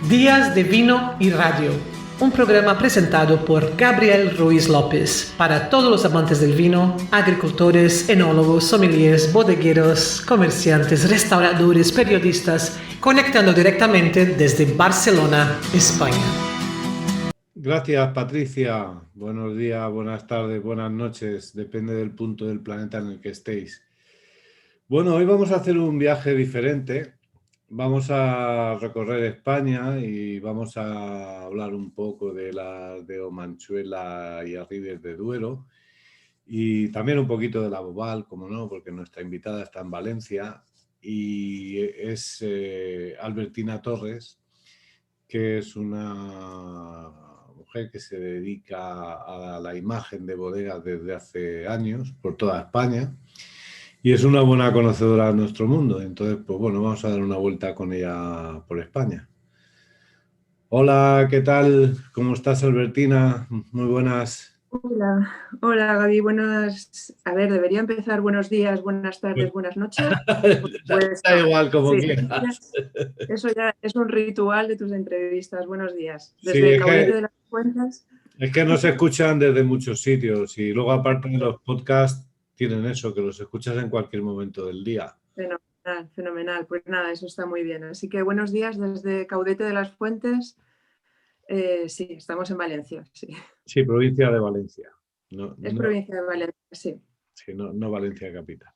Días de Vino y Radio, un programa presentado por Gabriel Ruiz López para todos los amantes del vino, agricultores, enólogos, sommeliers, bodegueros, comerciantes, restauradores, periodistas, conectando directamente desde Barcelona, España. Gracias, Patricia. Buenos días, buenas tardes, buenas noches, depende del punto del planeta en el que estéis. Bueno, hoy vamos a hacer un viaje diferente. Vamos a recorrer España y vamos a hablar un poco de la de Manchuela y Arribes de Duero y también un poquito de la Boval, como no, porque nuestra invitada está en Valencia y es Albertina Torres, que es una mujer que se dedica a la imagen de bodegas desde hace años por toda España. Y es una buena conocedora de nuestro mundo. Entonces, pues bueno, vamos a dar una vuelta con ella por España. Hola, ¿qué tal? ¿Cómo estás, Albertina? Muy buenas. Hola Gaby, buenas. A ver, debería empezar buenos días, buenas tardes, buenas noches. Pues Da igual, como sí, quieras. eso ya es un ritual de tus entrevistas. Buenos días. Sí, Desde Caudete de las Fuentes. es que nos escuchan desde muchos sitios y luego aparte de los podcasts tienen eso, que los escuchas en cualquier momento del día. Fenomenal, fenomenal. Pues nada, eso está muy bien. Así que buenos días desde Caudete de las Fuentes. Sí, estamos en Valencia, sí. Sí, provincia de Valencia. No, Es no, provincia de Valencia, sí. sí, no Valencia capital.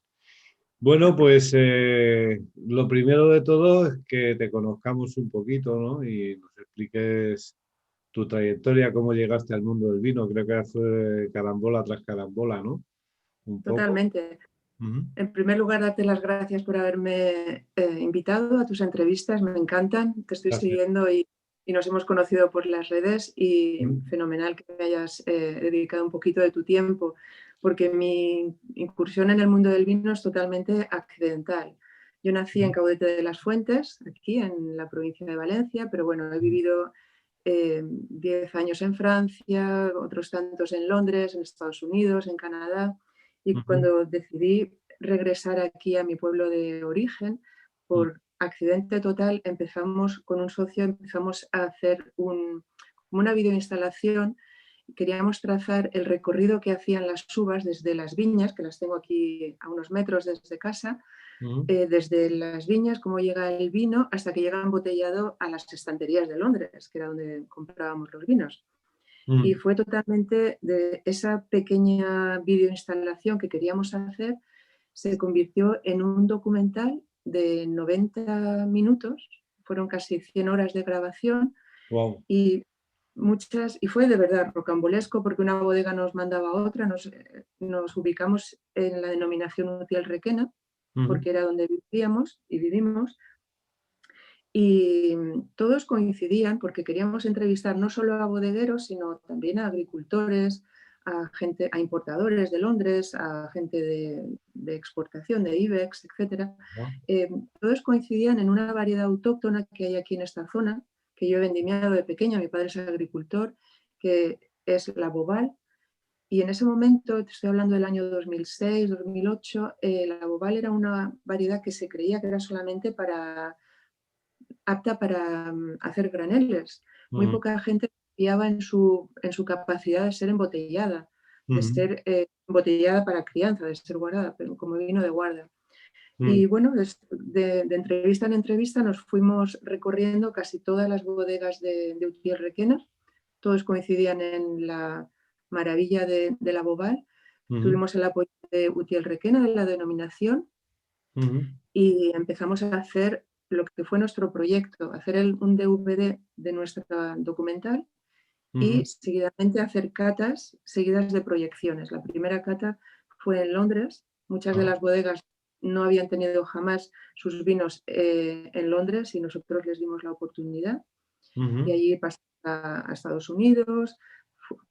Bueno, pues lo primero de todo es que te conozcamos un poquito, ¿no? Y nos expliques tu trayectoria, cómo llegaste al mundo del vino. Creo que fue carambola tras carambola, ¿no? Un poco. Totalmente. Ujú. En primer lugar, darte las gracias por haberme invitado a tus entrevistas, me encantan, te estoy Gracias. siguiendo y nos hemos conocido por las redes y Ujú. fenomenal que me hayas dedicado un poquito de tu tiempo, porque mi incursión en el mundo del vino es totalmente accidental. Yo nací en Caudete de las Fuentes, aquí en la provincia de Valencia, pero bueno, he vivido 10 años en Francia, otros tantos en Londres, en Estados Unidos, en Canadá. Y Ujú. cuando decidí regresar aquí a mi pueblo de origen, por accidente total, empezamos con un socio, empezamos a hacer una videoinstalación. Queríamos trazar el recorrido que hacían las uvas desde las viñas, que las tengo aquí a unos metros desde casa, Ujú. desde las viñas, cómo llega el vino, hasta que llega embotellado a las estanterías de Londres, que era donde comprábamos los vinos. Y fue totalmente de esa pequeña videoinstalación que queríamos hacer, se convirtió en un documental de 90 minutos, fueron casi 100 horas de grabación Wow. y y fue de verdad rocambolesco porque una bodega nos mandaba a otra, nos ubicamos en la denominación Utiel Requena, Ujú. porque era donde vivíamos y vivimos, y todos coincidían porque queríamos entrevistar no solo a bodegueros, sino también a agricultores, a importadores de Londres, a gente de exportación, de IBEX, etc. Wow. Todos coincidían en una variedad autóctona que hay aquí en esta zona, que yo he vendimiado de pequeña, mi padre es agricultor, que es la Boval. Y en ese momento, te estoy hablando del año 2006, 2008, la Boval era una variedad que se creía que era solamente apta para hacer graneles. Muy Ujú. poca gente confiaba en su capacidad de ser embotellada, de Ujú. ser embotellada para crianza, de ser guardada, pero como vino de guarda. Ujú. Y bueno, de entrevista en entrevista nos fuimos recorriendo casi todas las bodegas de Utiel Requena. Todos coincidían en la maravilla de la Boval. Ujú. Tuvimos el apoyo de Utiel Requena, de la denominación, Ujú. y empezamos a hacer lo que fue nuestro proyecto, hacer un DVD de nuestra documental Ujú. y seguidamente hacer catas seguidas de proyecciones. La primera cata fue en Londres. Muchas de Ah. las bodegas no habían tenido jamás sus vinos en Londres y nosotros les dimos la oportunidad. Ujú. Y allí pasamos a Estados Unidos.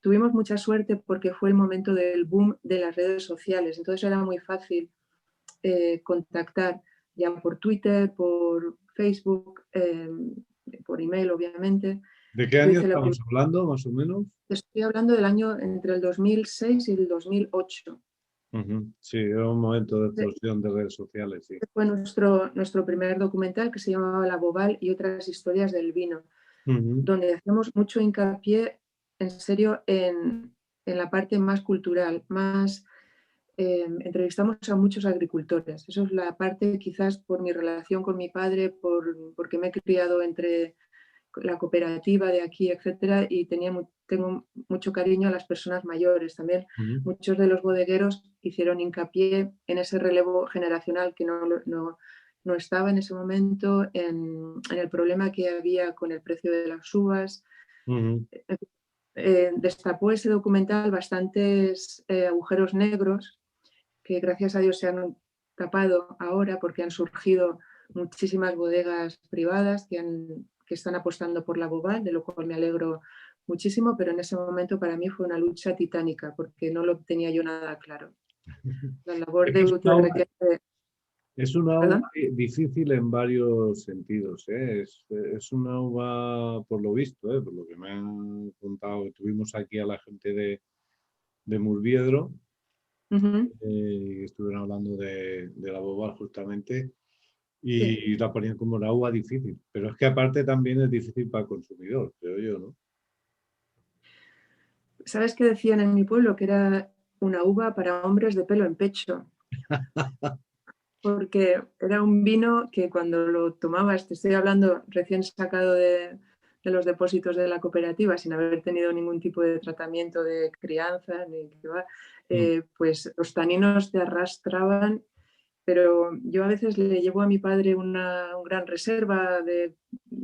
Tuvimos mucha suerte porque fue el momento del boom de las redes sociales, entonces era muy fácil contactar ya por Twitter, por Facebook, por email, obviamente. ¿De qué Yo año hice estamos hablando, más o menos? estoy hablando del año entre el 2006 y el 2008. Ujú. Sí, era un momento de explosión de redes sociales, sí. Fue nuestro primer documental que se llamaba La Boval y otras historias del vino. Ujú, donde hacemos mucho hincapié, en serio, en la parte más cultural, más entrevistamos a muchos agricultores. Eso es la parte, quizás por mi relación con mi padre, porque me he criado entre la cooperativa de aquí, etcétera, y tengo mucho cariño a las personas mayores. También ujú, muchos de los bodegueros hicieron hincapié en ese relevo generacional que no estaba en ese momento, en el problema que había con el precio de las uvas. ujú, Destapó ese documental bastantes agujeros negros que gracias a Dios se han tapado ahora porque han surgido muchísimas bodegas privadas que están apostando por la Boval, de lo cual me alegro muchísimo, pero en ese momento para mí fue una lucha titánica porque no lo tenía yo nada claro. La labor Es que de Utiel Requete, es una uva ¿perdón? difícil en varios sentidos, ¿eh? Es una uva, por lo visto, por lo que me han contado, tuvimos aquí a la gente de Murviedro, Ujú, estuvieron hablando de la boba justamente, sí. y la ponían como una uva difícil. Pero es que aparte también es difícil para el consumidor, creo yo, ¿no? ¿Sabes qué decían en mi pueblo? Que era una uva para hombres de pelo en pecho, porque era un vino que cuando lo tomabas, te estoy hablando recién sacado de los depósitos de la cooperativa, sin haber tenido ningún tipo de tratamiento de crianza, ni que va, Mm, pues los taninos te arrastraban, pero yo a veces le llevo a mi padre un gran reserva de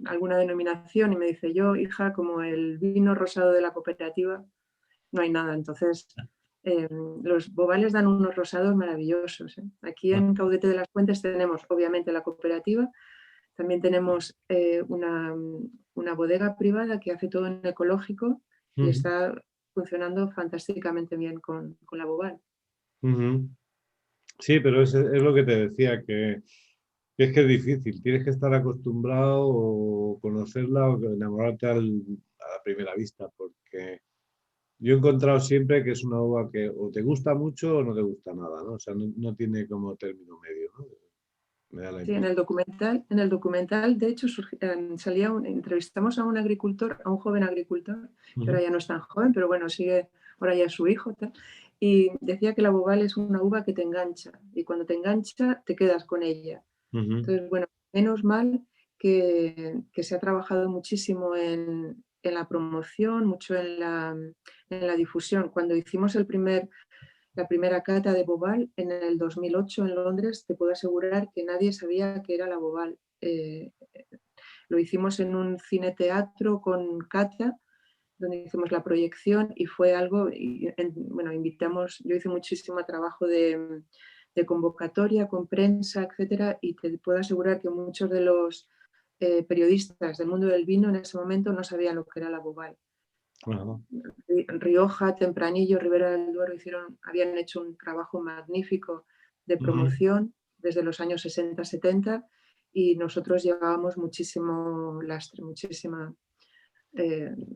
alguna denominación y me dice, yo, hija, como el vino rosado de la cooperativa, no hay nada. Entonces, los bobales dan unos rosados maravillosos. Aquí ah, en Caudete de las Fuentes tenemos, obviamente, la cooperativa, también tenemos una bodega privada que hace todo en ecológico y ujú, está funcionando fantásticamente bien con la bobal. ujú. Sí, pero es lo que te decía, que es que es difícil, tienes que estar acostumbrado o conocerla o enamorarte a la primera vista, porque yo he encontrado siempre que es una uva que o te gusta mucho o no te gusta nada, ¿no? O sea, no tiene como término medio, ¿no? Me da la Sí, impresión. en el documental, de hecho, entrevistamos a un agricultor, a un joven agricultor, que Ujú, ahora ya no es tan joven, pero bueno, sigue, ahora ya es su hijo, tal, y decía que la bobal es una uva que te engancha, y cuando te engancha, te quedas con ella. ujú, Entonces, bueno, menos mal que se ha trabajado muchísimo en la promoción, mucho en la difusión. Cuando hicimos la primera cata de Bobal en el 2008 en Londres, te puedo asegurar que nadie sabía que era la Bobal. Lo hicimos en un cine-teatro con cata, donde hicimos la proyección y fue algo, bueno, yo hice muchísimo trabajo de convocatoria con prensa, etcétera, y te puedo asegurar que muchos de los periodistas del mundo del vino en ese momento no sabían lo que era la Bobal. ajá, Rioja, Tempranillo, Ribera del Duero habían hecho un trabajo magnífico de ujú, promoción desde los años 60-70 y nosotros llevábamos muchísimo lastre, muchísima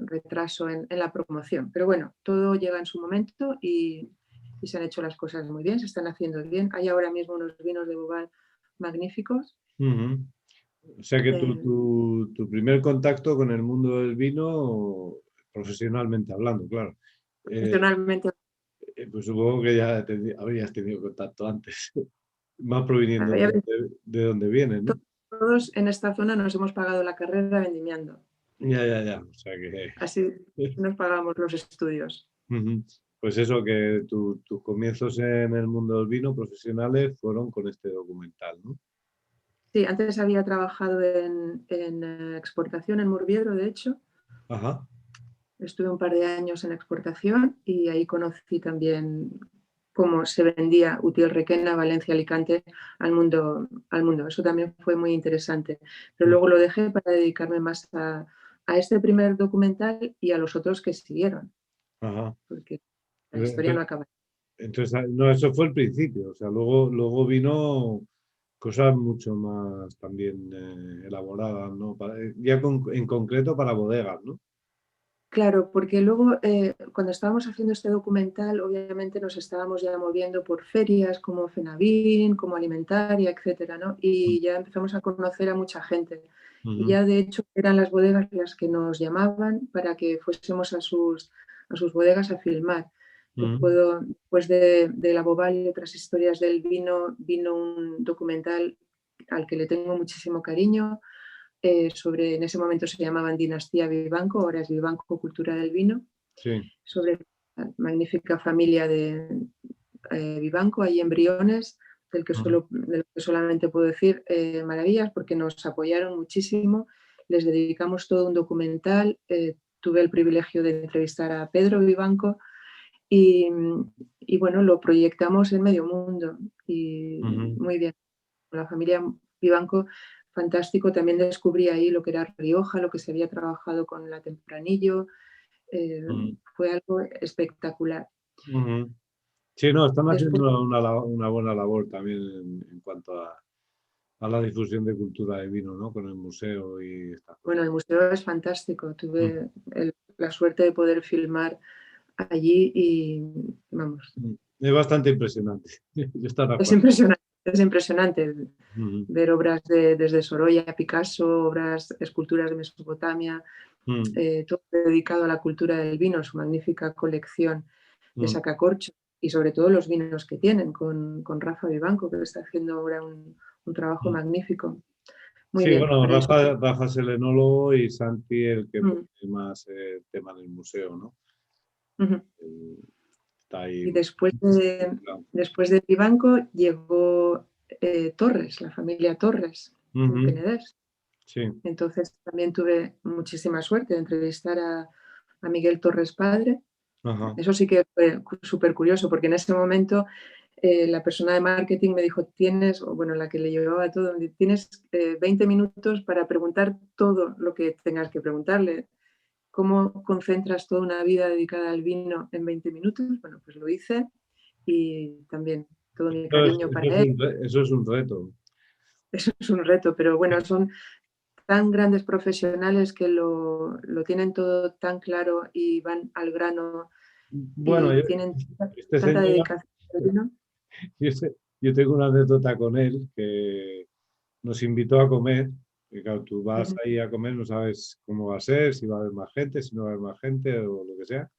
retraso en la promoción. Pero bueno, todo llega en su momento y se han hecho las cosas muy bien, se están haciendo bien. Hay ahora mismo unos vinos de Bobal magníficos. ujú. O sea que Eh, tu primer contacto con el mundo del vino, profesionalmente hablando, claro, eh, Profesionalmente, pues supongo que ya habrías tenido contacto antes, más proviniendo había de donde vienes, ¿no? todos en esta zona nos hemos pagado la carrera vendimiando. Ya, ya, ya. O sea que. Así nos pagamos los estudios. Ujú. Pues eso, que tus comienzos en el mundo del vino profesionales fueron con este documental, ¿no? Sí, antes había trabajado en exportación en Murviedro, de hecho. Ajá. Estuve un par de años en exportación y ahí conocí también cómo se vendía Utiel Requena, Valencia, Alicante al mundo. Eso también fue muy interesante. Pero Mm, luego lo dejé para dedicarme más a este primer documental y a los otros que siguieron, ajá. porque la historia no Entonces, acaba. no, eso fue el principio. O sea, luego vino cosas mucho más también elaboradas, ¿no? En concreto para bodegas, ¿no? Claro, porque luego cuando estábamos haciendo este documental, obviamente nos estábamos ya moviendo por ferias como Fenavín, como Alimentaria, etcétera, ¿no? Y ya empezamos a conocer a mucha gente. Y Ujú, ya de hecho eran las bodegas las que nos llamaban para que fuésemos a sus bodegas a filmar. ujú, Después de la Bobal y otras historias del vino, vino un documental al que le tengo muchísimo cariño, sobre, en ese momento se llamaban Dinastía Vivanco, ahora es Vivanco Cultura del Vino, sí. sobre la magnífica familia de Vivanco, ahí en Briones, Ujú, del que solamente puedo decir maravillas, porque nos apoyaron muchísimo, les dedicamos todo un documental, tuve el privilegio de entrevistar a Pedro Vivanco y, y bueno, lo proyectamos en medio mundo y ujú, muy bien. La familia Vivanco, fantástico. También descubrí ahí lo que era Rioja, lo que se había trabajado con la Tempranillo. Eh, ujú, Fue algo espectacular. ujú. Sí, no, están Después, haciendo una buena labor también en cuanto a la difusión de cultura de vino, ¿no? Con el museo y estas bueno, cosas. el museo es fantástico. Mm, Tuve la suerte de poder filmar allí y, vamos, mm. Es bastante impresionante. Yo estoy de es acuerdo. impresionante. Es impresionante Ujú, ver obras desde Sorolla a Picasso, obras, esculturas de Mesopotamia, mm, todo dedicado a la cultura del vino, su magnífica colección de mm. sacacorcho y sobre todo los vinos que tienen con Rafa Vivanco, que está haciendo ahora un trabajo Mm. magnífico. Muy Sí, bien, bueno, para eso. Rafa es el enólogo y Santi el que pone Mm, más el tema en el museo, ¿no? ujú. El- Está ahí. Y después de Vivanco llegó Torres, la familia Torres, en Ujú, Penedès. sí, Entonces también tuve muchísima suerte de entrevistar a Miguel Torres padre. ajá. Eso sí que fue súper curioso, porque en ese momento la persona de marketing me dijo, tienes, o bueno, la que le llevaba todo, tienes 20 minutos para preguntar todo lo que tengas que preguntarle. ¿Cómo concentras toda una vida dedicada al vino en 20 minutos? Bueno, pues lo hice y también todo mi cariño para él. Eso es un reto. Eso es un reto, pero bueno, son tan grandes profesionales que lo tienen todo tan claro y van al grano Bueno, y tienen este tanta señor, dedicación al vino. yo, yo tengo una anécdota con él que nos invitó a comer. Y claro, tú vas Ujú. ahí a comer, no sabes cómo va a ser, si va a haber más gente, si no va a haber más gente o lo que sea.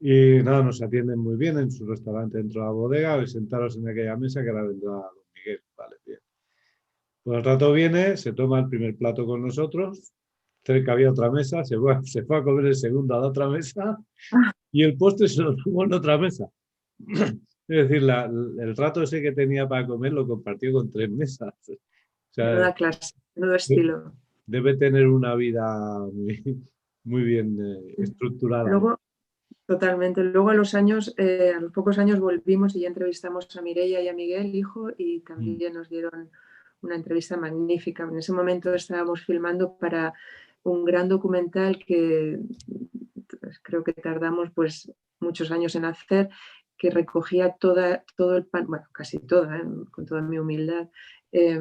Y nada, nos atienden muy bien en su restaurante dentro de la bodega, al sentaros en aquella mesa que ahora vendrá don Miguel. Vale, bien. Pues al rato viene, se toma el primer plato con nosotros, cerca había otra mesa, se fue a comer el segundo a la otra mesa Ah, y el postre se lo tomó en otra mesa. Es decir, el rato ese que tenía para comer lo compartió con tres mesas. O sea, menuda clase, menudo estilo. debe tener una vida muy, muy bien estructurada, ¿no? Luego, totalmente. Luego a los pocos años volvimos y ya entrevistamos a Mireia y a Miguel, hijo, y Mm, también nos dieron una entrevista magnífica. En ese momento estábamos filmando para un gran documental que pues, creo que tardamos pues muchos años en hacer, que recogía todo el bueno, casi toda, con toda mi humildad, eh,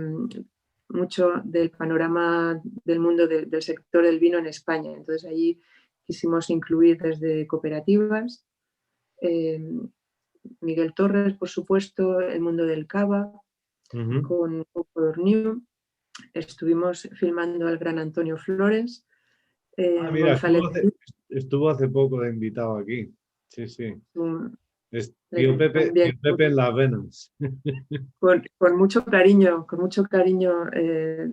mucho del panorama del mundo del sector del vino en España. Entonces allí quisimos incluir desde cooperativas, eh, Miguel Torres, por supuesto, el mundo del cava, ujú. con Codorniu. Estuvimos filmando al gran Antonio Flores, Ah, mira, González, estuvo hace poco de invitado aquí. Sí, sí. Es también tío Pepe en las venas. con mucho cariño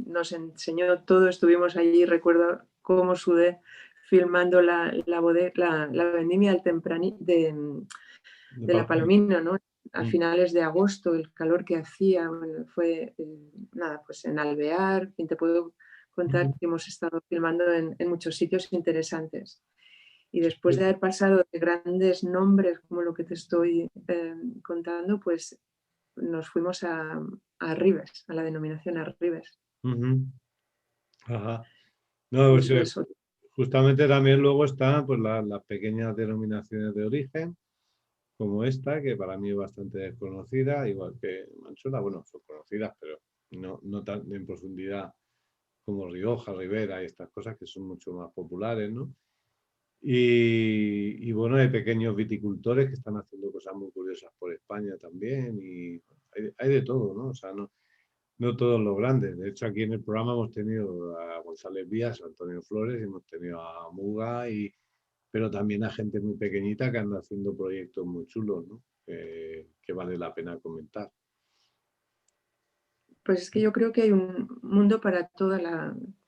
nos enseñó todo. Estuvimos allí, recuerdo cómo sudé filmando la vendimia De de la Palomino. Palomino, ¿no? A Mm, finales de agosto, el calor que hacía, bueno, fue nada, pues en Alvear, y te puedo contar ujú. que hemos estado filmando en muchos sitios interesantes. Y después Sí. de haber pasado de grandes nombres como lo que te estoy contando, pues nos fuimos a Ribes, a la denominación Arribes. Ujú. Ajá. No, Y pues, eso es justamente también luego están pues, las pequeñas denominaciones de origen, como esta, que para mí es bastante desconocida, igual que Manchula, bueno, son conocidas, pero no tan en profundidad como Rioja, Ribera y estas cosas que son mucho más populares, ¿no? Y bueno, hay pequeños viticultores que están haciendo cosas muy curiosas por España también y hay de todo, ¿no? O sea, no todos los grandes. De hecho, aquí en el programa hemos tenido a González Vías, a Antonio Flores, hemos tenido a Muga, pero también a gente muy pequeñita que anda haciendo proyectos muy chulos, ¿no? Que vale la pena comentar. Pues es que yo creo que hay un mundo para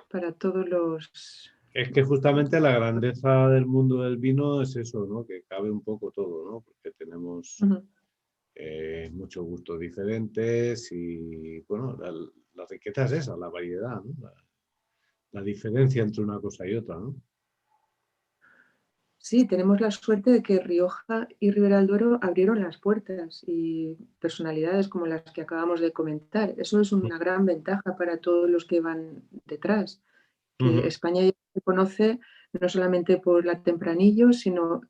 para todos los... Es que justamente la grandeza del mundo del vino es eso, ¿no? Que cabe un poco todo, ¿no? Porque tenemos Ujú. muchos gustos diferentes y, bueno, la riqueza es esa, la variedad, ¿no? La diferencia entre una cosa y otra, ¿no? Sí, tenemos la suerte de que Rioja y Ribera del Duero abrieron las puertas y personalidades como las que acabamos de comentar. Eso es una gran ventaja para todos los que van detrás, que Ujú. España ya se conoce no solamente por la Tempranillo, sino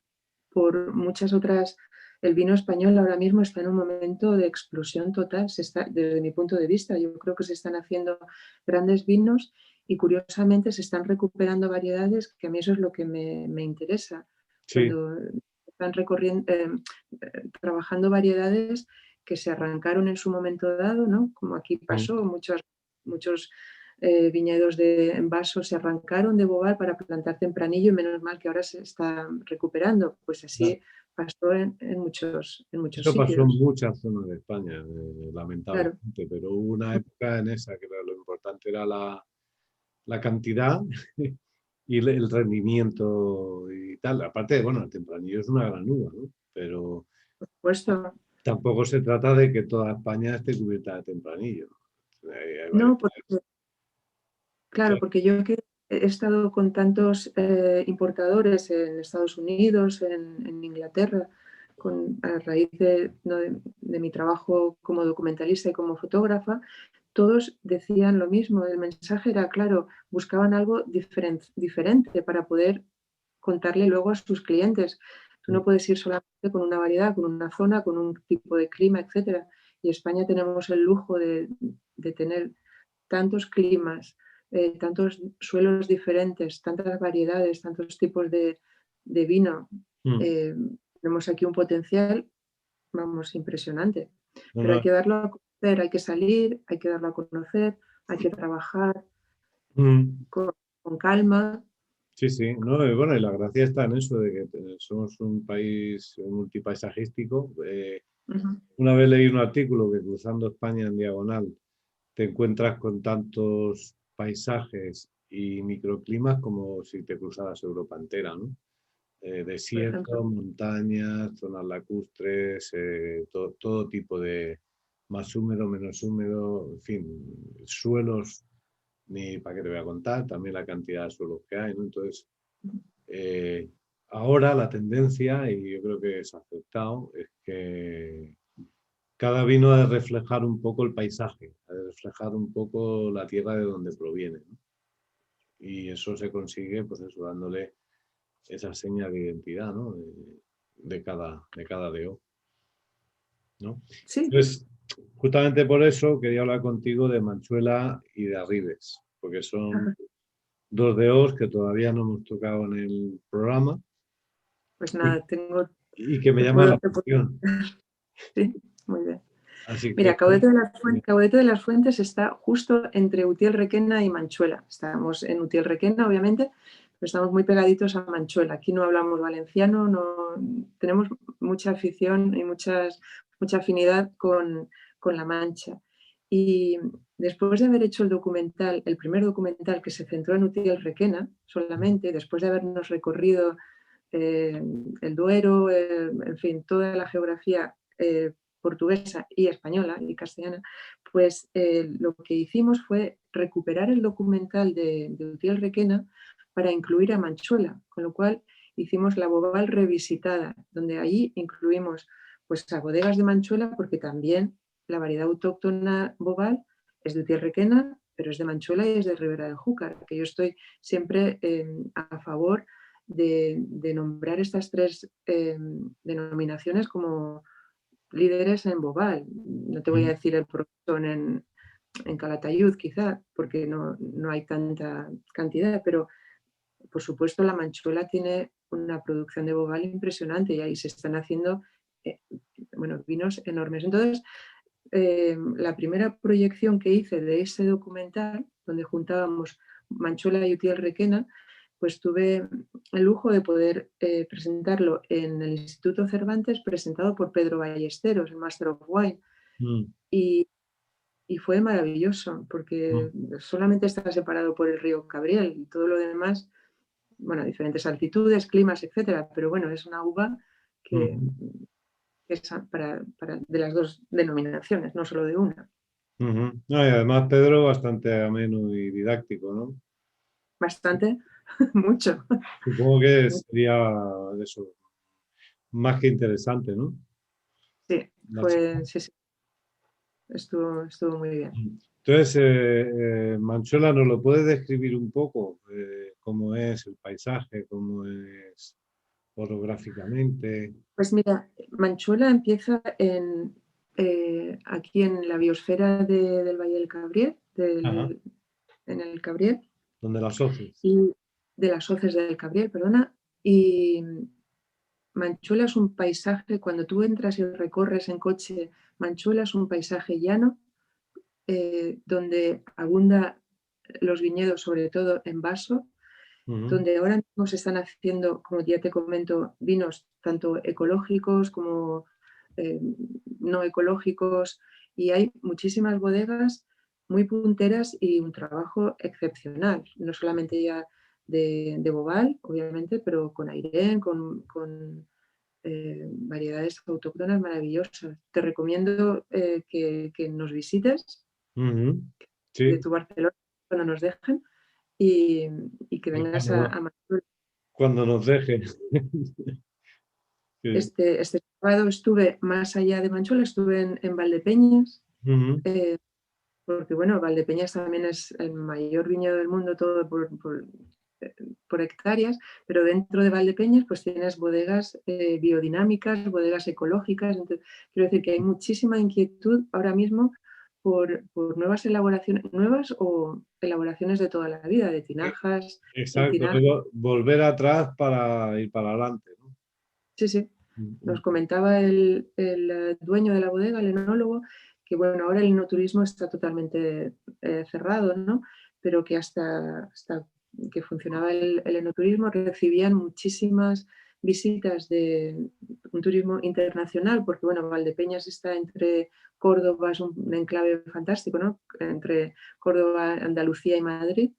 por muchas otras. El vino español ahora mismo está en un momento de explosión total, desde mi punto de vista. Yo creo que se están haciendo grandes vinos y curiosamente se están recuperando variedades, que a mí eso es lo que me interesa. Sí. Cuando están trabajando variedades que se arrancaron en su momento dado, ¿no? Como aquí Mm. pasó, muchos viñedos en vaso se arrancaron de Boval para plantar tempranillo y menos mal que ahora se está recuperando. Pues así pasó en muchos Eso pasó en sitios. muchas zonas de España, Claro, lamentablemente, pero hubo una época en esa que lo importante era la cantidad y el rendimiento y tal. Aparte, bueno, el tempranillo es una gran uva, ¿no? Pero por supuesto. tampoco se trata de que toda España esté cubierta de tempranillo. Hay No, variedades. claro, porque yo que he estado con tantos importadores en Estados Unidos, en Inglaterra, a raíz ¿no? de mi trabajo como documentalista y como fotógrafa, todos decían lo mismo. El mensaje era claro, buscaban algo diferente para poder contarle luego a sus clientes. Tú no puedes ir solamente con una variedad, con una zona, con un tipo de clima, etcétera. Y España tenemos el lujo de tener tantos climas, tantos suelos diferentes, tantas variedades, tantos tipos de vino. Mm. Eh, Tenemos aquí un potencial, vamos, impresionante. No, Pero hay no. que darlo a conocer, hay que salir, hay que darlo a conocer, hay que trabajar Mm. con calma. Sí, sí, no, y bueno, y la gracia está en eso, de que somos un país multipaisajístico. Ujú. Una vez leí un artículo que cruzando España en diagonal te encuentras con tantos paisajes y microclimas como si te cruzaras Europa entera, ¿no? Por ejemplo, Desiertos, montañas, zonas lacustres, todo tipo de más húmedo, menos húmedo, en fin, suelos, ni para qué te voy a contar, también la cantidad de suelos que hay, ¿no? Entonces, eh, ahora la tendencia, y yo creo que es aceptado, es que cada vino ha de reflejar un poco el paisaje, ha de reflejar un poco la tierra de donde proviene, ¿no? Y eso se consigue, pues eso, dándole esa seña de identidad, ¿no? De cada DO, ¿no? sí. Entonces, justamente por eso quería hablar contigo de Manchuela y de Arribes, porque son Ajá. dos DOs que todavía no hemos tocado en el programa Pues y, nada, y que me llaman la te puedo- atención. sí, muy bien. Así Mira, que, Caudete de las Fuentes está justo entre Utiel Requena y Manchuela. Estamos en Utiel Requena, obviamente, pero estamos muy pegaditos a Manchuela. Aquí no hablamos valenciano, no tenemos mucha afición y mucha afinidad con La Mancha. Y después de haber hecho el primer documental que se centró en Utiel Requena solamente, después de habernos recorrido el Duero, en fin, toda la geografía portuguesa y española y castellana, pues lo que hicimos fue recuperar el documental de Utiel Requena para incluir a Manchuela, con lo cual hicimos la Boval revisitada, donde ahí incluimos pues a bodegas de Manchuela, porque también la variedad autóctona Boval es de Utiel Requena, pero es de Manchuela y es de Ribera del Júcar, que yo estoy siempre a favor de nombrar estas tres denominaciones como líderes en Boval. No te voy a decir el Profesón en Calatayud, quizá, porque no hay tanta cantidad, pero por supuesto la Manchuela tiene una producción de bogal impresionante y ahí se están haciendo vinos enormes. Entonces, la primera proyección que hice de ese documental, donde juntábamos Manchuela y Utiel Requena, pues tuve el lujo de poder presentarlo en el Instituto Cervantes, presentado por Pedro Ballesteros, el Master of Wine. Y fue maravilloso, porque solamente está separado por el río Cabriel y todo lo demás, bueno, diferentes altitudes, climas, etcétera, pero bueno, es una uva que es de las dos denominaciones, no solo de una. No, y además Pedro bastante ameno y didáctico, ¿no? Bastante, mucho. Supongo que sería eso, más que interesante, ¿no? Sí, sí, estuvo muy bien. Entonces, Manchuela, ¿nos lo puedes describir un poco? ¿Cómo es el paisaje? ¿Cómo es orográficamente? Pues mira, Manchuela empieza aquí en la biosfera del Valle del Cabriel, Ajá, en el Cabriel, donde las hoces. y de las hoces del Cabriel, perdona, y Manchuela es un paisaje, cuando tú entras y recorres en coche, Manchuela es un paisaje llano, donde abunda los viñedos, sobre todo en vaso, donde ahora mismo se están haciendo, como ya te comento, vinos tanto ecológicos como no ecológicos, y hay muchísimas bodegas muy punteras y un trabajo excepcional, no solamente ya de Bobal, obviamente, pero con Airén, con variedades autóctonas maravillosas. Te recomiendo que nos visites de Sí, tu Barcelona cuando nos dejen y que pues vengas a Manchuela. cuando nos dejen. Sí. Este sábado estuve más allá de Manchuela, estuve en Valdepeñas, porque bueno, Valdepeñas también es el mayor viñedo del mundo, todo por hectáreas, pero dentro de Valdepeñas pues tienes bodegas biodinámicas, bodegas ecológicas. Entonces, quiero decir que hay muchísima inquietud ahora mismo por nuevas elaboraciones, nuevas o elaboraciones de toda la vida, de tinajas, en Exacto, tinajas. volver atrás para ir para adelante, ¿no? Sí, sí. Nos comentaba el dueño de la bodega, el enólogo, que bueno, ahora el enoturismo está totalmente cerrado, ¿no? Pero que hasta que funcionaba el enoturismo recibían muchísimas visitas de un turismo internacional, porque bueno, Valdepeñas está entre Córdoba, es un enclave fantástico, ¿no? Entre Córdoba, Andalucía y Madrid.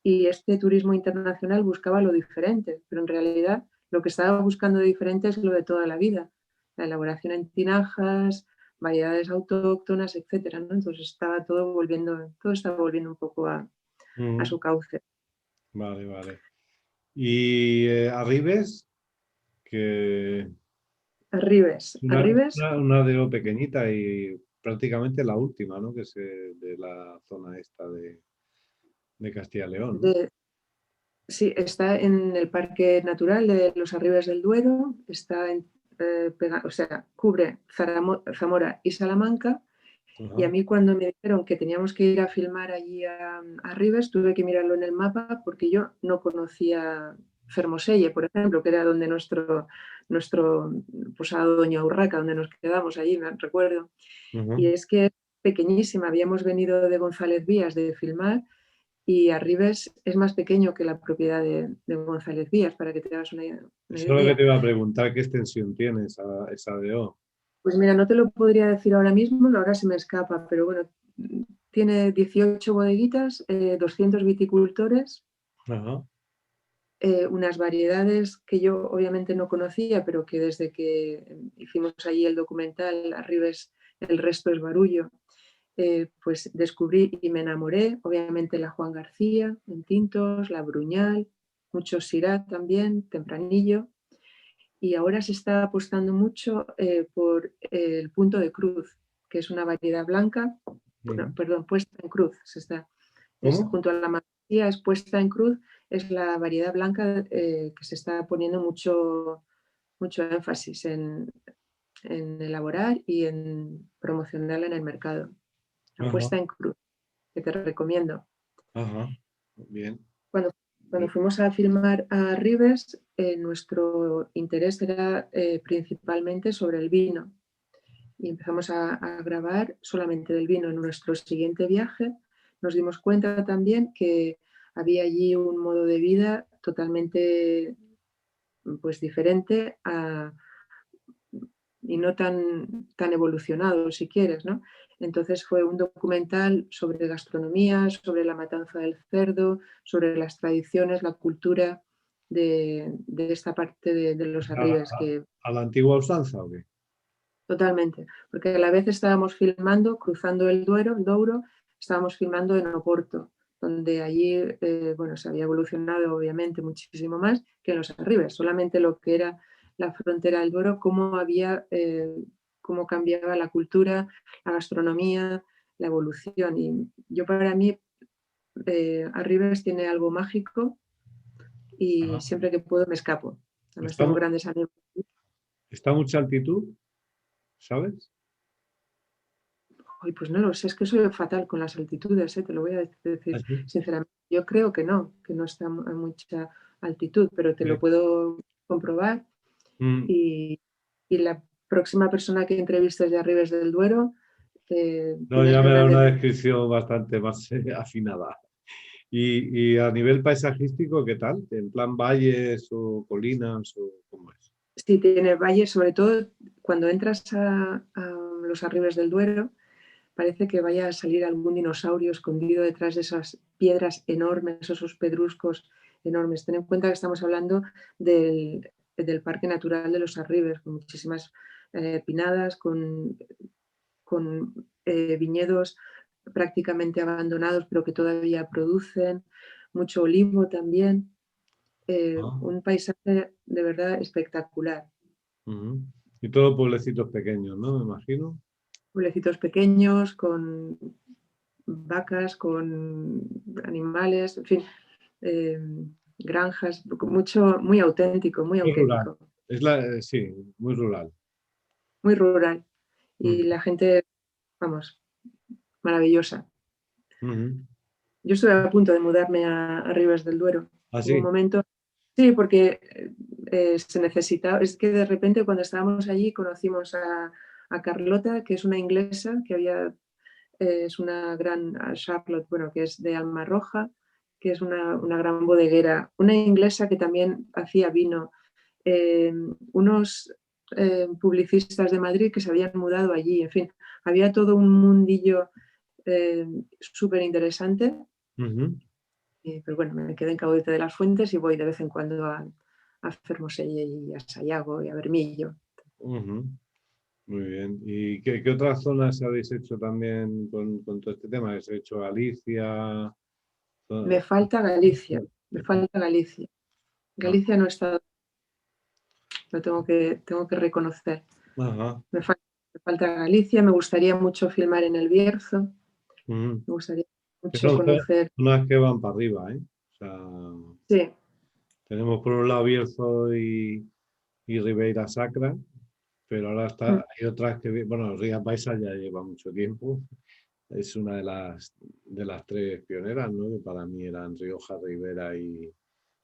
Y este turismo internacional buscaba lo diferente, pero en realidad lo que estaba buscando de diferente es lo de toda la vida, la elaboración en tinajas, variedades autóctonas, etcétera, ¿no? Entonces estaba todo estaba volviendo un poco a su cauce. Vale, vale. Y Arribes, que es Arribes, una DO pequeñita y prácticamente la última, ¿no? Que es de la zona esta de Castilla y León, ¿no? sí, está en el Parque Natural de los Arribes del Duero, cubre Zamora y Salamanca. Y a Ajá. mí cuando me dijeron que teníamos que ir a filmar allí a Ribes, tuve que mirarlo en el mapa porque yo no conocía Fermoselle, por ejemplo, que era donde nuestro posado Doña Urraca, donde nos quedamos allí, me recuerdo. Y es que es pequeñísima, habíamos venido de González Vías de filmar y Arribes es más pequeño que la propiedad de González Vías, para que te hagas una Eso es lo que idea. te iba a preguntar, ¿qué extensión tiene esa DO? Pues mira, no te lo podría decir ahora mismo, ahora se me escapa, pero bueno, tiene 18 bodeguitas, 200 viticultores, Ajá. unas variedades que yo obviamente no conocía, pero que desde que hicimos allí el documental Arribes, el resto es barullo, pues descubrí y me enamoré. Obviamente la Juan García en tintos, la Bruñal, mucho Syrah también, tempranillo. Y ahora se está apostando mucho por el punto de cruz, que es una variedad blanca, perdón, puesta en cruz. ¿Cómo? Junto a la Marsilla es puesta en cruz, es la variedad blanca que se está poniendo mucho énfasis en elaborar y en promocionarla en el mercado. La Ajá, puesta en cruz, que te recomiendo. ajá. Bien. Cuando fuimos a filmar a Ribes, nuestro interés era principalmente sobre el vino. Y empezamos a grabar solamente del vino. En nuestro siguiente viaje nos dimos cuenta también que había allí un modo de vida totalmente pues, diferente y no tan evolucionado, si quieres, ¿no? Entonces fue un documental sobre gastronomía, sobre la matanza del cerdo, sobre las tradiciones, la cultura de esta parte de los Arribes, que ¿A la antigua usanza o qué? totalmente, porque a la vez estábamos filmando, cruzando el Duero, el Douro, estábamos filmando en Oporto, donde allí bueno, se había evolucionado obviamente muchísimo más que en los Arribes, solamente lo que era la frontera del Duero, cómo cambiaba la cultura, la gastronomía, la evolución. Y yo para mí, Arribes tiene algo mágico y Ajá. siempre que puedo me escapo. Además ¿Está, tengo grandes amigos. está a mucha altitud, sabes? Ay, pues no lo sé, es que soy fatal con las altitudes, te lo voy a decir Así. sinceramente. Yo creo que no está a mucha altitud, pero te lo Sí. puedo comprobar. Mm. Y, y la próxima persona que entrevistes de Arribes del Duero, No, tienes ya me da una grandes... descripción bastante más afinada. Y a nivel paisajístico, ¿qué tal? ¿En plan valles o colinas o cómo es? Sí, tiene valles, sobre todo cuando entras a los Arribes del Duero, parece que vaya a salir algún dinosaurio escondido detrás de esas piedras enormes, esos pedruscos enormes. Ten en cuenta que estamos hablando del Parque Natural de los Arribes, con muchísimas pinadas, con viñedos prácticamente abandonados, pero que todavía producen, mucho olivo también. Ah, Un paisaje de verdad espectacular. ujú. Y todo pueblecitos pequeños, ¿no? Me imagino. Pueblecitos pequeños, con vacas, con animales, en fin, eh, granjas, mucho, muy auténtico, muy Es rural. auténtico, Sí, muy rural. muy rural. Y Ujú, la gente, vamos, maravillosa. ujú. Yo estuve a punto de mudarme a Ribes del Duero. Ah, Hubo un sí. momento, sí, porque se necesitaba, es que de repente cuando estábamos allí conocimos a Carlota, que es una inglesa que es una gran Charlotte, bueno, que es de Alma Roja, que es una gran bodeguera, una inglesa que también hacía vino, unos publicistas de Madrid que se habían mudado allí, en fin, había todo un mundillo súper interesante, Ujú, pero bueno, me quedé en Caudete de las Fuentes y voy de vez en cuando a Fermoselle y a Sayago y a Bermillo. ujú. Muy bien. ¿Y qué otras zonas habéis hecho también con todo este tema? ¿Habéis hecho Galicia? Me Todo- falta Galicia, me falta Galicia. Ah, Galicia no está, lo tengo que reconocer. ajá. Me falta Galicia, me gustaría mucho filmar en el Bierzo, Ujú. me gustaría Que mucho son conocer. zonas que van para arriba, ¿eh? O sea, Sí, tenemos por un lado Bierzo y Ribeira Sacra, pero ahora mm, hay otras que, bueno, Rías Baixas ya lleva mucho tiempo, es una de las tres pioneras, ¿no? Que para mí eran Rioja, Ribera y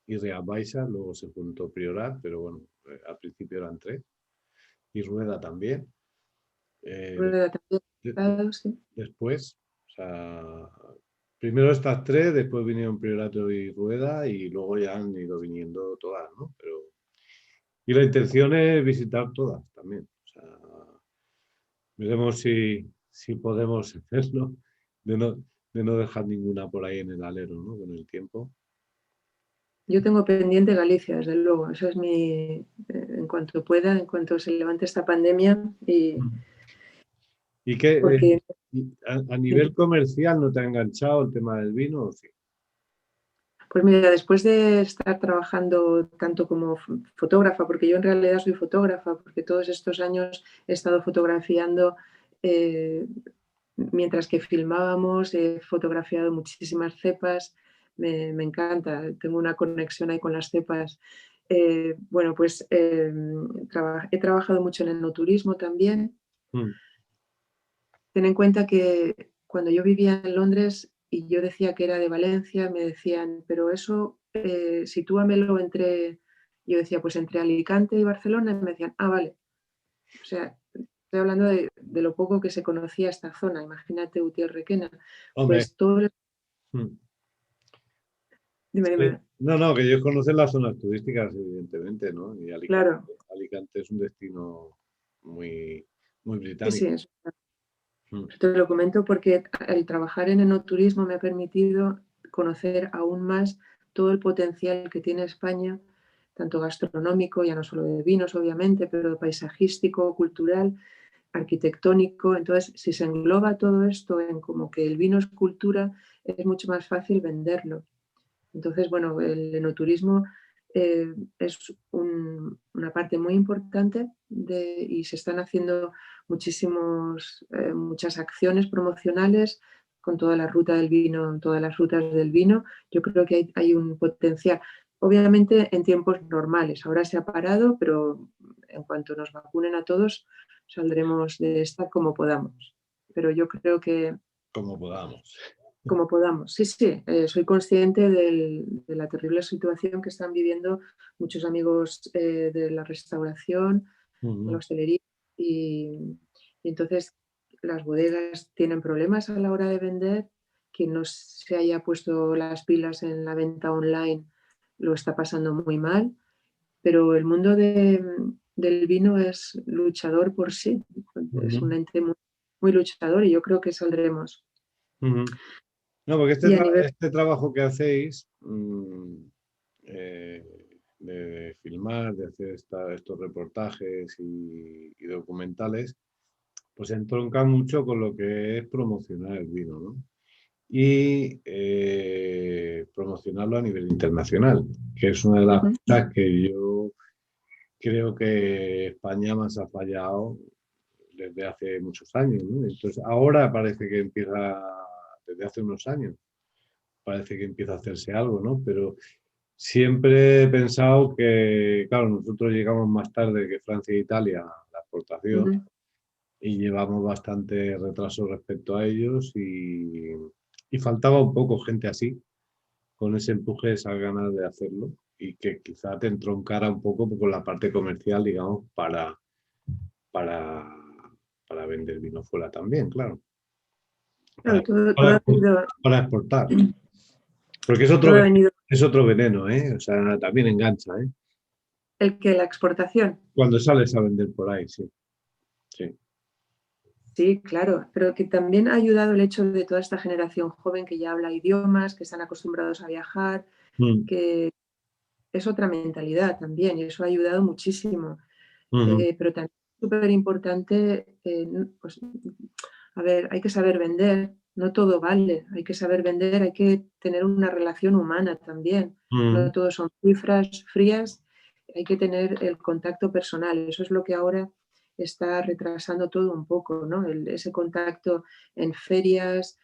Rías Baixas, luego se juntó Priorat, pero bueno, al principio eran tres, y Rueda también. Eh, Rueda también, de- de- claro, sí. después, o sea, primero estas tres, después vinieron Priorato y Rueda, y luego ya han ido viniendo todas, ¿no? Y la intención es visitar todas también. O sea, veremos si podemos hacerlo, de no, de no dejar ninguna por ahí en el alero, ¿no? Con el tiempo. Yo tengo pendiente Galicia, desde luego. Eso es en cuanto pueda, en cuanto se levante esta pandemia. Mm. ¿Y qué, Porque, a nivel comercial no te ha enganchado el tema del vino? ¿O sí? pues mira, después de estar trabajando tanto como fotógrafa, porque yo en realidad soy fotógrafa, porque todos estos años he estado fotografiando eh, mientras que filmábamos, he fotografiado muchísimas cepas, me encanta, tengo una conexión ahí con las cepas. Bueno, pues he trabajado mucho en el enoturismo también. Mm, Ten en cuenta que cuando yo vivía en Londres y yo decía que era de Valencia, me decían, pero eso, sitúamelo entre, yo decía, pues entre Alicante y Barcelona, y me decían, ah, vale. O sea, estoy hablando de lo poco que se conocía esta zona, imagínate Utiel Requena, Hombre, pues todo, mm, dime, sí. dime, No, no, que ellos conocen las zonas turísticas, evidentemente, ¿no? Y Alicante, claro, Alicante es un destino muy, muy sí, sí, británico. Mm, te lo comento porque el trabajar en enoturismo me ha permitido conocer aún más todo el potencial que tiene España, tanto gastronómico, ya no solo de vinos, obviamente, pero paisajístico, cultural, arquitectónico. Entonces, si se engloba todo esto en como que el vino es cultura, es mucho más fácil venderlo. Entonces, bueno, el enoturismo es una parte muy importante y se están haciendo muchas acciones promocionales con toda la ruta del vino, todas las rutas del vino. Yo creo que hay un potencial. Obviamente en tiempos normales. Ahora se ha parado, pero en cuanto nos vacunen a todos, saldremos de esta como podamos. Pero yo creo que como podamos. como podamos. Sí, sí, soy consciente de la terrible situación que están viviendo muchos amigos de la restauración, de la Ujú, hostelería y entonces las bodegas tienen problemas a la hora de vender. Quien no se haya puesto las pilas en la venta online lo está pasando muy mal, pero el mundo del vino es luchador por sí, es un ujú, ente muy, muy luchador y yo creo que saldremos. ujú. No, porque Y a nivel este trabajo que hacéis, eh, de filmar, de hacer estos reportajes y documentales, pues entronca mucho con lo que es promocionar el vino, ¿no? Y promocionarlo a nivel internacional, que es una de las Ujú. cosas que yo creo que España más ha fallado desde hace muchos años, ¿no? Entonces, ahora parece que empieza, desde hace unos años, parece que empieza a hacerse algo, ¿no? Pero siempre he pensado que, claro, nosotros llegamos más tarde que Francia e Italia a la exportación Ujú. y llevamos bastante retraso respecto a ellos y faltaba un poco gente así, con ese empuje, esas ganas de hacerlo y que quizá te entroncara un poco con la parte comercial, digamos, para, para vender vino fuera también, claro, Claro, todo para, ha venido, para exportar. Porque todo ha venido, es otro veneno, ¿eh? O sea, también engancha, ¿eh? el que la exportación, Cuando sales a vender por ahí, sí, sí. sí, claro, pero que también ha ayudado el hecho de toda esta generación joven que ya habla idiomas, que están acostumbrados a viajar, Mm, que es otra mentalidad también y eso ha ayudado muchísimo. ujú, Pero también es súper importante, pues, a ver, hay que saber vender, no todo vale, hay que saber vender, hay que tener una relación humana también, ujú, no todo son cifras frías, hay que tener el contacto personal, eso es lo que ahora está retrasando todo un poco, ¿no? Ese contacto en ferias,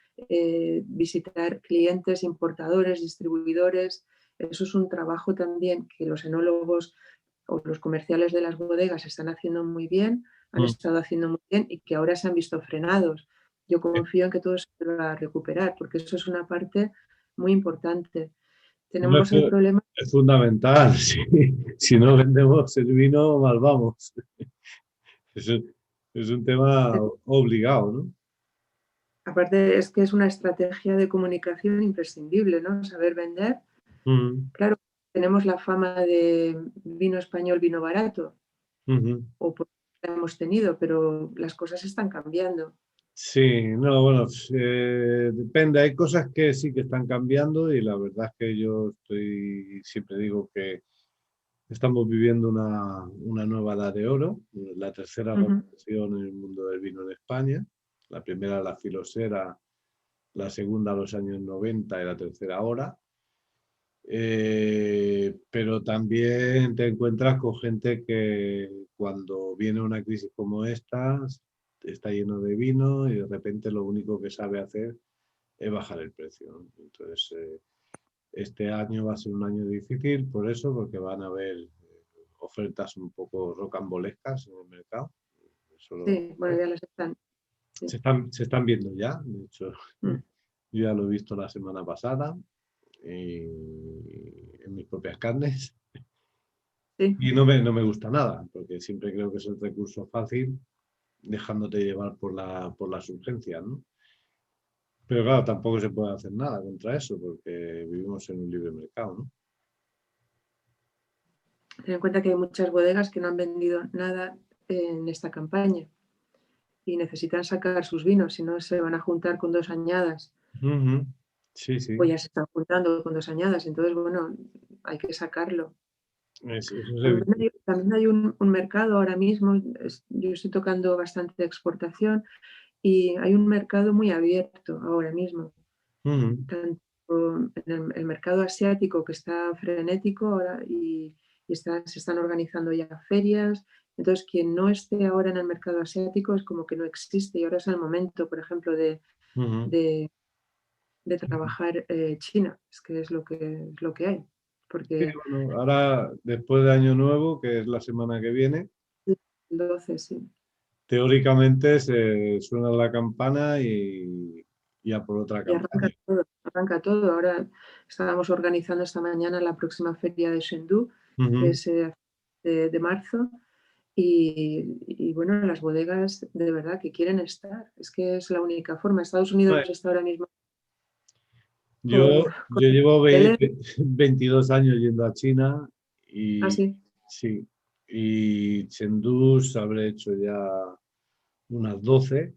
visitar clientes, importadores, distribuidores, eso es un trabajo también que los enólogos o los comerciales de las bodegas están haciendo muy bien, han mm. estado haciendo muy bien y que ahora se han visto frenados. Yo confío en que todo se va a recuperar, porque eso es una parte muy importante. No, Tenemos el problema, es fundamental. Si, si no vendemos el vino, mal vamos. Es un tema obligado, ¿no? aparte es que es una estrategia de comunicación imprescindible, ¿no? Saber vender. Mm, Claro, tenemos la fama de vino español, vino barato, ujú. o por la hemos tenido, pero las cosas están cambiando. Sí, no, bueno, depende. Hay cosas que sí que están cambiando y la verdad es que yo siempre digo que estamos viviendo una nueva edad de oro, la tercera Ujú. revolución en el mundo del vino en España. La primera, la filosera, la segunda, los años 90 y la tercera ahora. Pero también te encuentras con gente que cuando viene una crisis como esta, está lleno de vino y de repente lo único que sabe hacer es bajar el precio, ¿no? Entonces, este año va a ser un año difícil por eso, porque van a haber ofertas un poco rocambolescas en el mercado. Eso lo Sí, vamos a bueno, ver. ya las están. Sí. Se están viendo ya, de hecho. Mm. Yo ya lo he visto la semana pasada en mis propias carnes Sí. y no me gusta nada, porque siempre creo que es el recurso fácil, dejándote llevar por las urgencias, ¿no? Pero claro, tampoco se puede hacer nada contra eso, porque vivimos en un libre mercado, ¿no? Ten en cuenta que hay muchas bodegas que no han vendido nada en esta campaña y necesitan sacar sus vinos, si no se van a juntar con dos añadas, Ujú. Sí, sí. o ya se están juntando con dos añadas, entonces, bueno, hay que sacarlo. Eso es También evidente. hay un mercado ahora mismo, yo estoy tocando bastante de exportación y hay un mercado muy abierto ahora mismo, Ujú. tanto en el mercado asiático, que está frenético ahora y se están organizando ya ferias. Entonces, quien no esté ahora en el mercado asiático es como que no existe y ahora es el momento, por ejemplo, Ujú. de, de trabajar China, es que es lo que hay, Sí, porque bueno, ahora, después de Año Nuevo, que es la semana que viene, el 12 sí. teóricamente se suena la campana y a por otra Y campaña. arranca todo. Ahora estábamos organizando esta mañana la próxima feria de Chengdu, que Ujú. es de marzo, y bueno, las bodegas de verdad que quieren estar. Es que es la única forma. Estados Unidos Bueno, está ahora mismo Yo, con yo llevo tele, 22 años yendo a China y así. sí, y Chengdu habré hecho ya unas 12.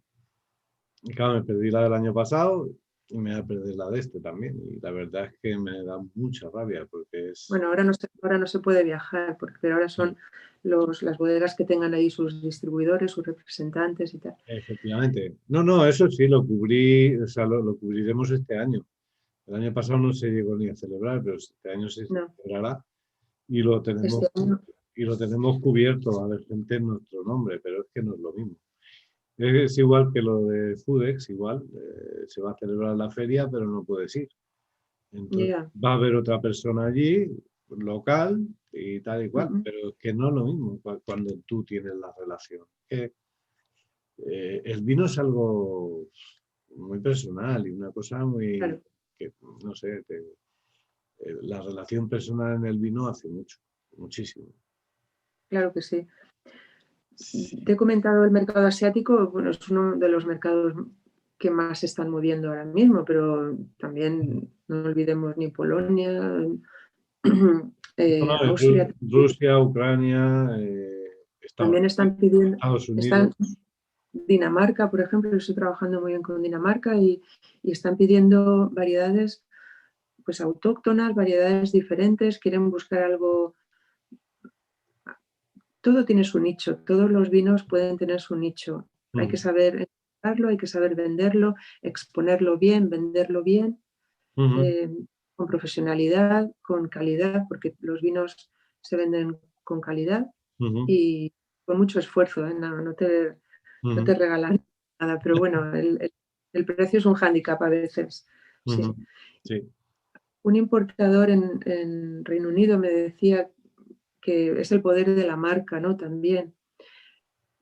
Y claro, me perdí la del año pasado y me voy a perder la de este también. Y la verdad es que me da mucha rabia porque es... Bueno, ahora no se puede viajar, pero ahora son las bodegas que tengan ahí sus distribuidores, sus representantes y tal. Efectivamente. No, no, eso sí, lo cubrí, o sea, lo cubriremos este año. El año pasado no se llegó ni a celebrar, pero este año se No, celebrará y lo tenemos, este año y lo tenemos cubierto a la gente en nuestro nombre, pero es que no es lo mismo. Es igual que lo de Fudex, igual, se va a celebrar la feria, pero no puedes ir. Entonces ya. va a haber otra persona allí, local y tal y Mm, cual, mm. pero es que no es lo mismo cuando tú tienes la relación. El vino es algo muy personal y una cosa muy, Claro, que no sé, la relación personal en el vino hace mucho, muchísimo. claro que sí. Sí. Te he comentado el mercado asiático, bueno, es uno de los mercados que más se están moviendo ahora mismo, pero también no olvidemos ni Polonia, No, no, Austria, Rusia, Ucrania, también están pidiendo, Estados Unidos. están Dinamarca, por ejemplo, yo estoy trabajando muy bien con Dinamarca y están pidiendo variedades pues autóctonas, variedades diferentes, quieren buscar algo, todo tiene su nicho, todos los vinos pueden tener su nicho. Hay que Mm, saber enfocarlo, hay que saber venderlo, exponerlo bien, venderlo bien, ujú, eh, con profesionalidad, con calidad, porque los vinos se venden con calidad ujú, y con mucho esfuerzo, ¿eh? No ujú, te regalan nada, pero bueno, el precio es un hándicap a veces. ujú. Sí. Sí. Un importador en Reino Unido me decía que es el poder de la marca, ¿no? También.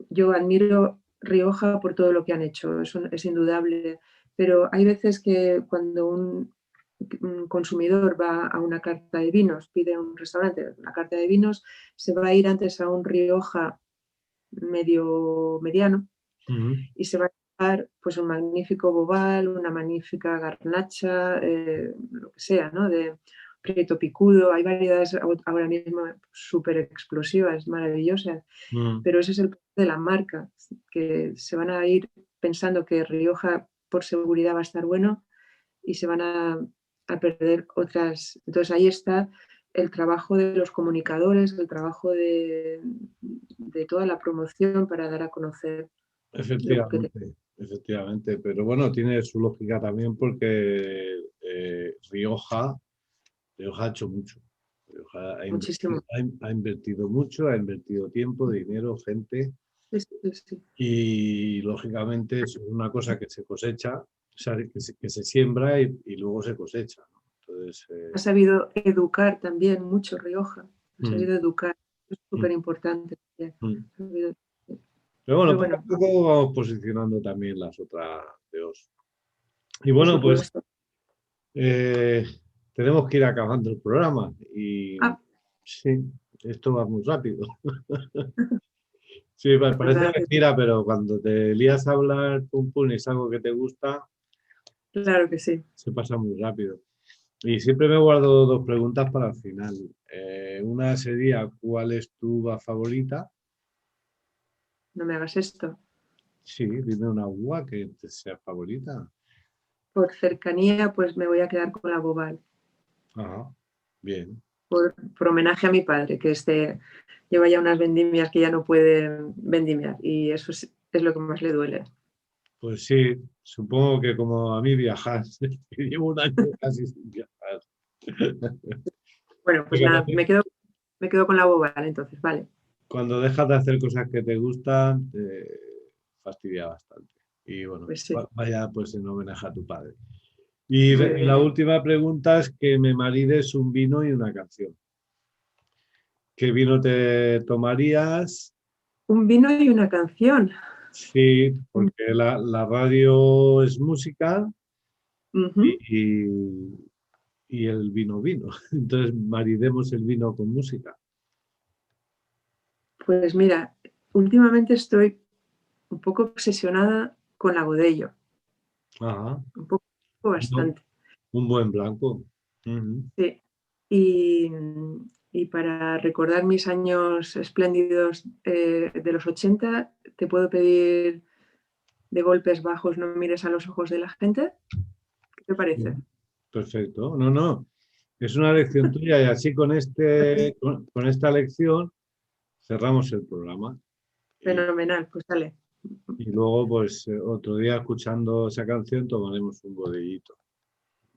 Yo admiro Rioja por todo lo que han hecho, eso es indudable, pero hay veces que cuando un consumidor va a una carta de vinos, pide un restaurante una carta de vinos, se va a ir antes a un Rioja mediano Ujú, y se va a llevar pues un magnífico bobal, una magnífica garnacha, lo que sea, ¿no? De prieto picudo, hay variedades ahora mismo súper explosivas, maravillosas, ujú, pero ese es el poder de la marca, que se van a ir pensando que Rioja por seguridad va a estar bueno y se van a perder otras. Entonces ahí está el trabajo de los comunicadores, el trabajo de toda la promoción para dar a conocer lo que te... efectivamente, efectivamente. Pero bueno, tiene su lógica también porque Rioja ha hecho mucho. Rioja Muchísimo. ha invertido mucho, ha invertido tiempo, dinero, gente Sí, sí, sí. y lógicamente es una cosa que se cosecha, o sea, que se siembra y luego se cosecha, ¿no? Entonces, Ha sabido educar también mucho Rioja, ha mm, sabido educar, es mm, súper importante. mm. Pero Pero bueno, poco a bueno, poco vamos posicionando también las otras de Os. Y por bueno, pues supuesto. tenemos que ir acabando el programa. Y Ah, sí, esto va muy rápido. Sí, pues parece nada, mentira, pero cuando te lías a hablar, pum, pum, y es algo que te gusta, claro que sí. se pasa muy rápido. Y siempre me guardo dos preguntas para el final. Una sería, ¿cuál es tu uva favorita? No me hagas esto. Sí, dime una uva que te sea favorita. Por cercanía, pues me voy a quedar con la Bobal. Ajá, bien. Por homenaje a mi padre, que lleva ya unas vendimias que ya no puede vendimiar. Y eso es lo que más le duele. Pues sí, supongo que como a mí viajar, que llevo un año casi sin viajar. Bueno, pues Cuando nada, me quedo con la Bobal, entonces, vale. cuando dejas de hacer cosas que te gustan, te fastidia bastante. Y bueno, Pues sí, vaya pues en homenaje a tu padre. Y muy la bien. última pregunta es que me marides un vino y una canción. ¿Qué vino te tomarías? Un vino y una canción. Sí, porque la radio es música Ujú. y, y el vino vino. Entonces maridemos el vino con música. Pues mira, últimamente estoy un poco obsesionada con la Godello, Ajá. un poco No, bastante. un buen blanco. Ujú. Sí. Y, y para recordar mis años espléndidos de los 80, te puedo pedir de golpes bajos, no mires a los ojos de la gente. ¿Qué te parece? Perfecto. No, no. Es una lección tuya y así con esta lección cerramos el programa. Y, Fenomenal, pues dale. y luego, pues otro día escuchando esa canción tomaremos un bodellito.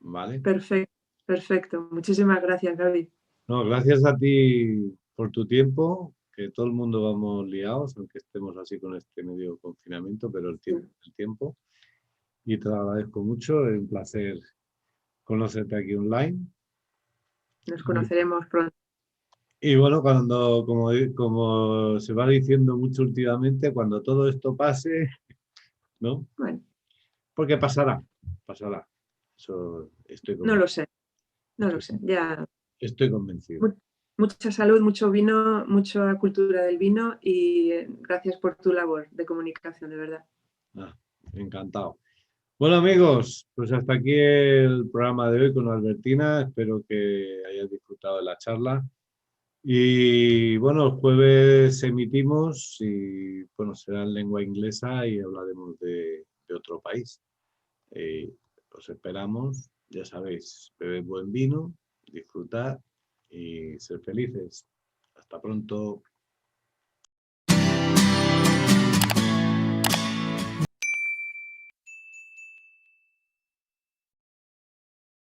¿Vale? Perfecto, perfecto. Muchísimas gracias, Gaby. No, gracias a ti por tu tiempo, que todo el mundo vamos liados, aunque estemos así con este medio confinamiento, pero el tiempo es el tiempo. Y te lo agradezco mucho, es un placer conocerte aquí online. Nos Y, conoceremos pronto. y bueno, como se va diciendo mucho últimamente, cuando todo esto pase, ¿no? Bueno, Porque pasará, pasará. Eso no lo sé, no lo estoy, sé. Ya, estoy convencido. mucha salud, mucho vino, mucha cultura del vino y gracias por tu labor de comunicación, de verdad. Ah, encantado. Bueno amigos, pues hasta aquí el programa de hoy con Albertina. Espero que hayáis disfrutado de la charla. Y bueno, el jueves emitimos y bueno, será en lengua inglesa y hablaremos de otro país. Os esperamos, ya sabéis, bebed buen vino, disfrutad y ser felices. Hasta pronto.